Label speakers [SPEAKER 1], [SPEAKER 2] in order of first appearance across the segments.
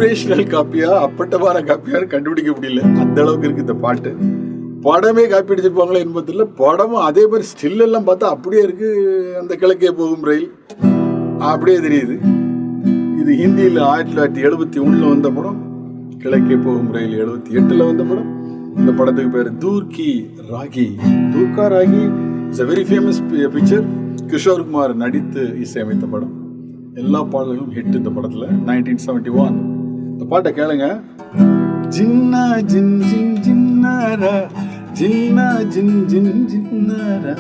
[SPEAKER 1] Inspirational காப்பியா அப்பட்டமான காப்பியான்னு கண்டுபிடிக்க முடியல. அந்த அளவுக்கு இருக்கு இந்த பாட்டு. படமே காப்பி அடிச்சிருப்பாங்களா என்பதில்லை. படமும் அதே மாதிரி ஸ்டில் எல்லாம் பார்த்தா அப்படியே இருக்கு. அந்த கிழக்கே போகும் ரயில் அப்படியே தெரியுது. இது ஹிந்தியில் 1971 வந்த படம். கிழக்கே போகும் ரயில் 78 வந்த படம். இந்த படத்துக்கு பேர் Door Ka Rahi. Door Ka Rahi it's a very famous picture. Kishore Kumar நடித்து இசையமைத்த படம். எல்லா பாடல்களும் ஹிட் இந்த படத்தில். 1971 இந்த பாட்டை கேளுங்க. ஜின்னா ஜின் ஜின் ஜின்னாரா ஜின்னா ஜின் ஜின் ஜின்னாரா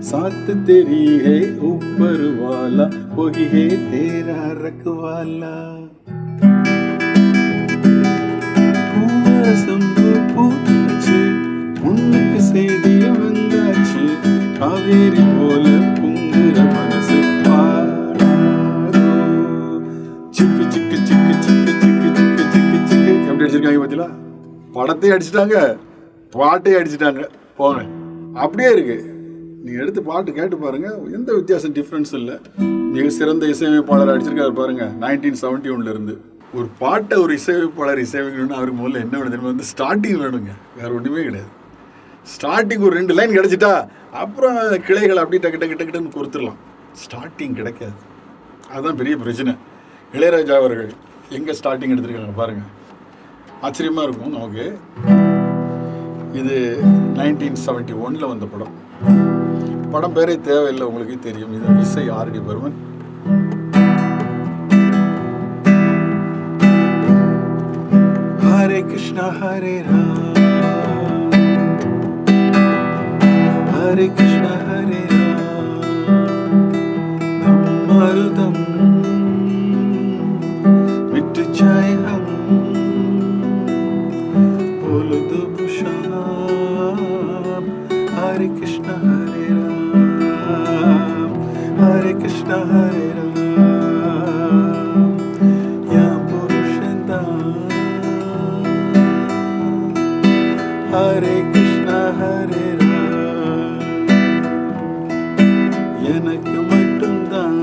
[SPEAKER 1] साथ तेरी है ऊपर वाला वही है तेरा रखवाला பூவரசம்பு பூத்தாச்சு உன்னுக்கு செய்தி வந்தாச்சு காவேரி போல பொங்குற மனசு பாடாதோ சிக்கு சிக்கு சிக்கு சிக்கு சிக்கு சிக்கு சிக்கு சிக்கு எப்படி அடிச்சிருக்காங்க பார்த்தீங்களா? படத்தையும் அடிச்சிட்டாங்க, பாட்டையும் அடிச்சிட்டாங்க. போங்க, அப்படியே இருக்கு. நீங்கள் எடுத்து பாட்டு கேட்டு பாருங்க, எந்த வித்தியாசம் டிஃப்ரென்ஸ் இல்லை. மிக சிறந்த இசையமைப்பாளர் அடிச்சிருக்காரு பாருங்க. 1971 இருந்து ஒரு பாட்டை ஒரு இசையமைப்பாளர் இசையமைக்கணும்னு அவருக்கு முதல்ல என்ன வேணும்? வந்து ஸ்டார்டிங் வேணுங்க, வேற ஒன்றுமே கிடையாது. ஸ்டார்டிங் ஒரு 2 லைன் கிடைச்சிட்டா அப்புறம் கிளைகள் அப்படி டக்கு டக்கு டக்குன்னு கொடுத்துடலாம். ஸ்டார்டிங் கிடைக்காது, அதுதான் பெரிய பிரச்சனை. இளையராஜா அவர்கள் எங்கே ஸ்டார்டிங் எடுத்திருக்காங்க பாருங்க, ஆச்சரியமாக இருக்கும் நமக்கு. இது 1971 வந்த படம். படம் பேரே தேவையில்லை, உங்களுக்கு தெரியும். இது இசை ஆர்.டி. பர்மன். ஹரே கிருஷ்ணா ஹரே ராம் ஹரே கிருஷ்ணா ஹரே ராம் மருதம் மிட் ஜாயே ஹம் बोल दो शाम हरे कृष्णा हरे राम हरे कृष्णा हरे राम या पुरुषोत्तम हरे कृष्णा हरे राम எனக்கு மட்டும்தான்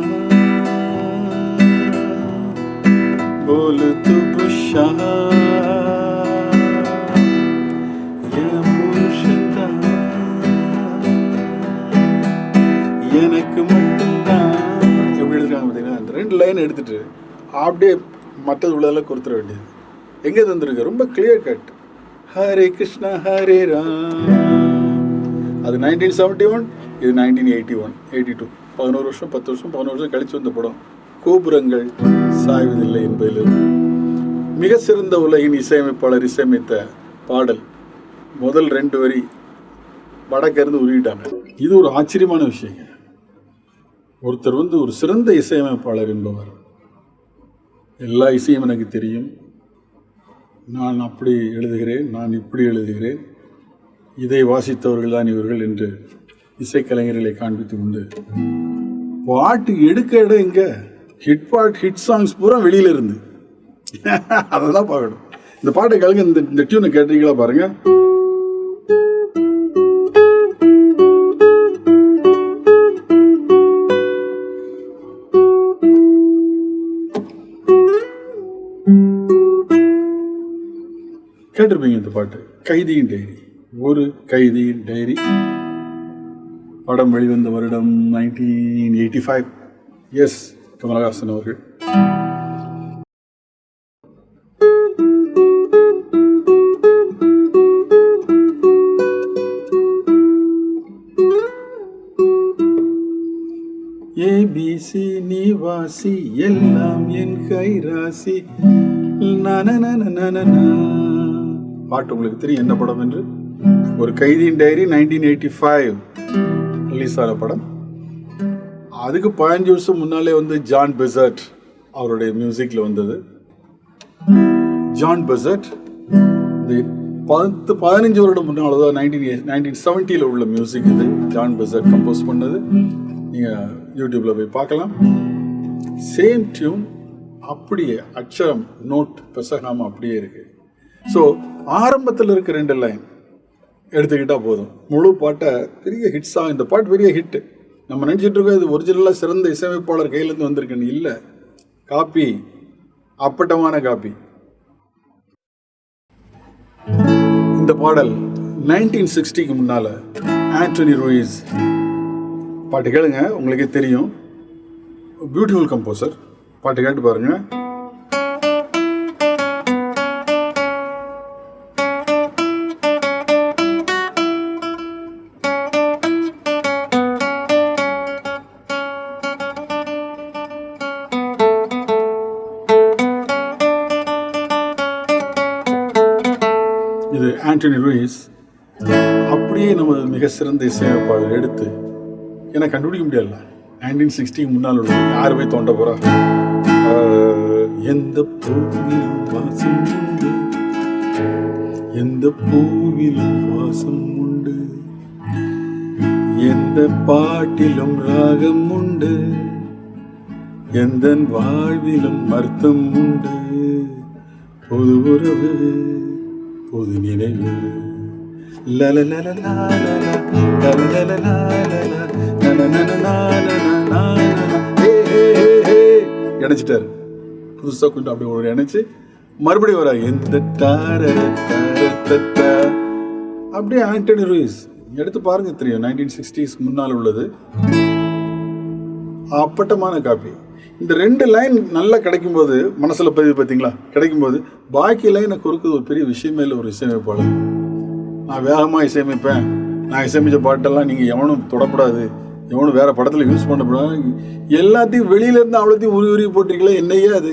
[SPEAKER 1] बोल दो शाम எனக்கு மட்டும்தான். எப்படி எடுத்துருக்காங்க பார்த்தீங்கன்னா, அந்த 2 லைன் எடுத்துட்டு அப்படியே மற்றது உள்ளதெல்லாம் கொடுத்துட வேண்டியது. எங்கே தந்துருக்கு? ரொம்ப கிளியர் கட். ஹரே கிருஷ்ணா ஹரே ராம். அது 1971, இது 1981 82. 11 வருஷம் 10 வருஷம் 11 வருஷம் கழிச்சு வந்த படம். கோபுரங்கள் சாய்வதில்லை என்பதில் மிக சிறந்த உலகின் இசையமைப்பாளர் இசையமைத்த பாடல். முதல் 2 வரி வடக்கிருந்து உருவிட்டாங்க. இது ஒரு ஆச்சரியமான விஷயங்க. ஒருத்தர் வந்து ஒரு சிறந்த இசையமைப்பாளர் என்பவர், எல்லா இசையும் எனக்கு தெரியும், நான் அப்படி எழுதுகிறேன், நான் இப்படி எழுதுகிறேன், இதை வாசித்தவர்கள் தான் இவர்கள் என்று இசைக்கலைஞர்களை காண்பித்து கொண்டு பாட்டு எடுக்க இடம் எங்க? ஹிட் சாங்ஸ் பூரா வெளியில இருந்து அதை தான் பார்க்கணும். இந்த பாட்டை கலங்க, இந்த டியூனை கேட்டீங்களா பாருங்க. கேட்டிருப்பீங்க இந்த பாட்டு. கைதியின் டைரி, ஒரு கைதியின் டைரி. படம் வெளிவந்த வருடம் 1985. எஸ், கமலஹாசன் அவர்கள். ஏபிசி நிவாசி எல்லாம் என் கைராசி. பாட்டு உங்களுக்கு தெரியும் என்ன படம் என்று. ஒரு கைதியின் டைரி 1985 ரிலீஸ் ஆன படம். அதுக்கு 15 வருஷம் முன்னாலே வந்து ஜான் பெசர்ட் அவருடைய மியூசிக்ல வந்தது. ஜான் பெசர்ட் 15 வருடம் முன்னால், அதாவது 1970 உள்ள மியூசிக் இது. ஜான் பெசர்ட் கம்போஸ் பண்ணது. நீங்கள் யூடியூப்ல போய் பார்க்கலாம். சேம் டியூன் அப்படியே, அச்சரம் நோட் பெசகாம அப்படியே இருக்கு. ஸோ ஆரம்பத்தில் இருக்க 2 லைன் எடுத்துக்கிட்டா போதும், முழு பாட்டை பெரிய ஹிட்ஸாக. இந்த பாட்டு பெரிய ஹிட். நம்ம நினச்சிட்டு இருக்கோம் இது ஒரிஜினலாக சிறந்த இசையமைப்பாளர் கையிலேருந்து வந்திருக்குன்னு. இல்லை, காப்பி, அப்பட்டமான காப்பி. இந்த பாடல் 1960க்கு முன்னால் ஆண்டனி லூயிஸ் பாட்டு கேளுங்க, உங்களுக்கே தெரியும். Beautiful composer. பாட்டு கேட்டு பாருங்க. இது ஆண்டனி லூயிஸ். அப்படியே நம்ம மிக சிறந்த இசையமைப்பாளர் எடுத்து எனக்கு கண்டுபிடிக்க முடியல. 1960 முன்னால் உள்ள யார் போய் தோண்ட போறா? எந்த பூவிலும் வாசம் உண்டு, எந்த பூவிலும் வாசம் உண்டு, எந்த பாட்டிலும் ராகம் உண்டு, எந்த வாழ்விலும் அர்த்தம் உண்டு. பொது உறவு, பொது நினைவு. இணைச்சிட்டாரு. புதுசா கொஞ்சம் அப்படி ஒரு இணைச்சு மறுபடியும் வர எந்த அப்படியே ஆண்டனி லூயிஸ் எடுத்து பாருங்க, தெரியும். 1960s முன்னால் உள்ளது. அப்பட்டமான காப்பி. இந்த 2 லைன் நல்லா கிடைக்கும்போது மனசுல பதிவு பார்த்தீங்களா? கிடைக்கும்போது பாக்கி லைனை குறுக்குது ஒரு பெரிய விஷயமே இல்லை. ஒரு இசையமைப்பாளர், நான் வேகமாக இசையமைப்பேன், நான் இசையமைச்ச பாட்டெல்லாம் நீங்கள் எவனும் தொடக்கூடாது, எவனும் வேற படத்தில் யூஸ் பண்ணக்கூடாது, எல்லாத்தையும் வெளியிலேருந்து அவ்வளோத்தையும் உருவி போட்டிருக்கீங்களா? என்னையே அது